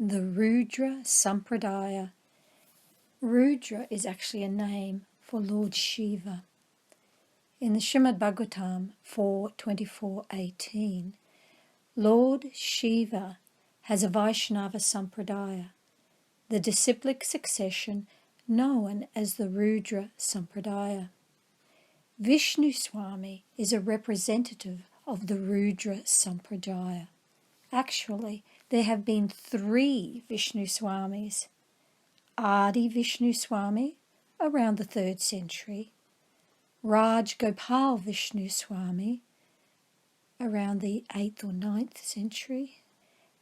The Rudra Sampradaya. Rudra is actually a name for Lord Shiva. In the Srimad Bhagavatam 4.24.18, Lord Shiva has a Vaishnava Sampradaya, the disciplic succession known as the Rudra Sampradaya. Vishnu Swami is a representative of the Rudra Sampradaya. Actually, there have been 3 Vishnu Swamis. Adi Vishnu Swami, around the 3rd century. Raj Gopal Vishnu Swami, around the 8th or 9th century.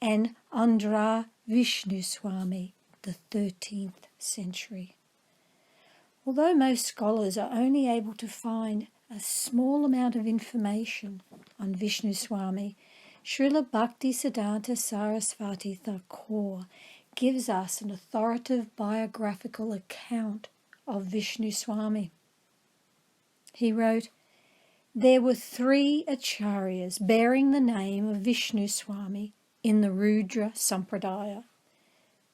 And Andhra Vishnu Swami, the 13th century. Although most scholars are only able to find a small amount of information on Vishnu Swami, Srila Bhaktisiddhanta Saraswati Thakur gives us an authoritative biographical account of Vishnu Swami. He wrote, "There were 3 acharyas bearing the name of Vishnu Swami in the Rudra Sampradaya.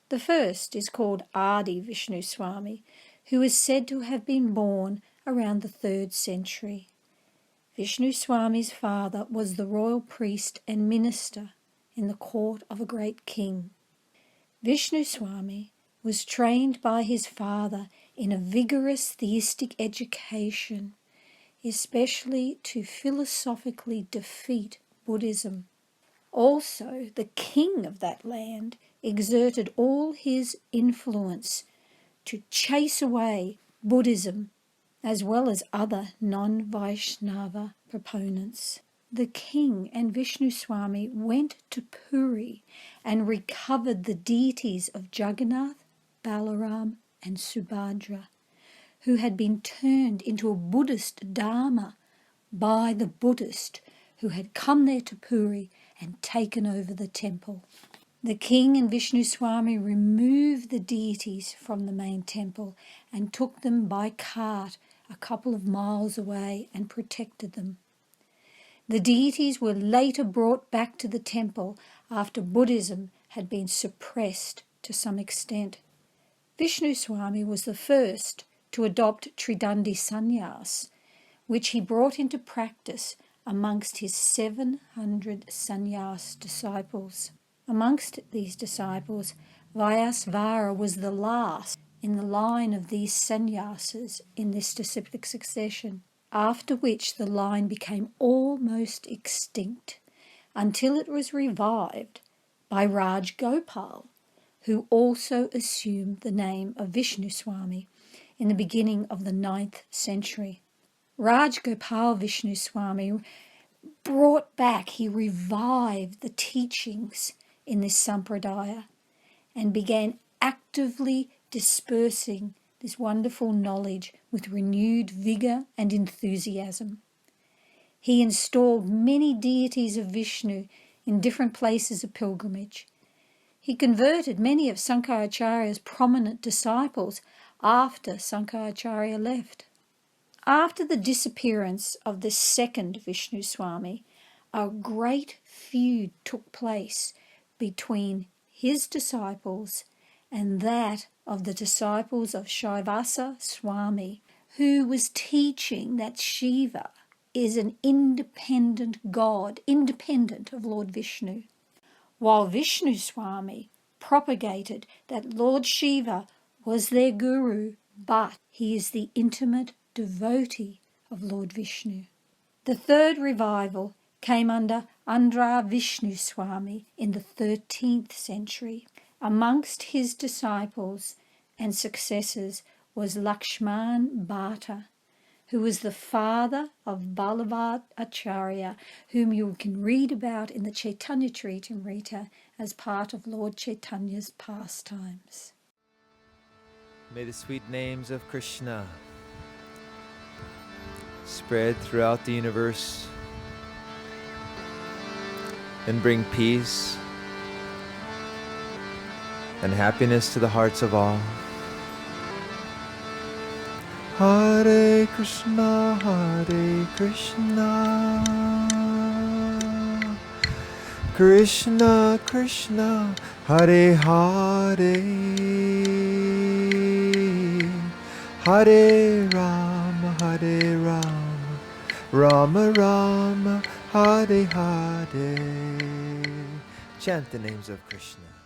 The first is called Adi Vishnu Swami, who is said to have been born around the 3rd century. Vishnu Swami's father was the royal priest and minister in the court of a great king. Vishnu Swami was trained by his father in a vigorous theistic education, especially to philosophically defeat Buddhism. Also, the king of that land exerted all his influence to chase away Buddhism as well as other non-Vaishnava proponents. The king and Vishnu Swami went to Puri and recovered the deities of Jagannath, Balaram and Subhadra, who had been turned into a Buddhist Dharma by the Buddhist who had come there to Puri and taken over the temple. The king and Vishnu Swami removed the deities from the main temple and took them by cart a couple of miles away and protected them. The deities were later brought back to the temple after Buddhism had been suppressed to some extent. Vishnu Swami was the first to adopt Tridandi Sannyas, which he brought into practice amongst his 700 sannyas disciples. Amongst these disciples, Vyasvara was the last in the line of these sannyasas in this disciplic succession, after which the line became almost extinct until it was revived by Raj Gopal, who also assumed the name of Vishnu Swami in the beginning of the 9th century. Raj Gopal Vishnu Swami he revived the teachings in this sampradaya and began actively dispersing this wonderful knowledge with renewed vigour and enthusiasm. He installed many deities of Vishnu in different places of pilgrimage. He converted many of Sankaracharya's prominent disciples after Sankaracharya left. After the disappearance of the second Vishnu Swami, a great feud took place between his disciples and that of the disciples of Srivasa Swami, who was teaching that Shiva is an independent god, independent of Lord Vishnu, while Vishnu Swami propagated that Lord Shiva was their guru, but he is the intimate devotee of Lord Vishnu. The third revival came under Andhra Vishnu Swami in the 13th century. Amongst his disciples and successors was Lakshman Bhatta, who was the father of Balavat Acharya, whom you can read about in the Chaitanya Charitamrita as part of Lord Chaitanya's pastimes. May the sweet names of Krishna spread throughout the universe and bring peace and happiness to the hearts of all. Hare Krishna, Krishna Krishna Hare Hare, Hare Rama, Rama Rama, Hare Hare. Chant the names of Krishna.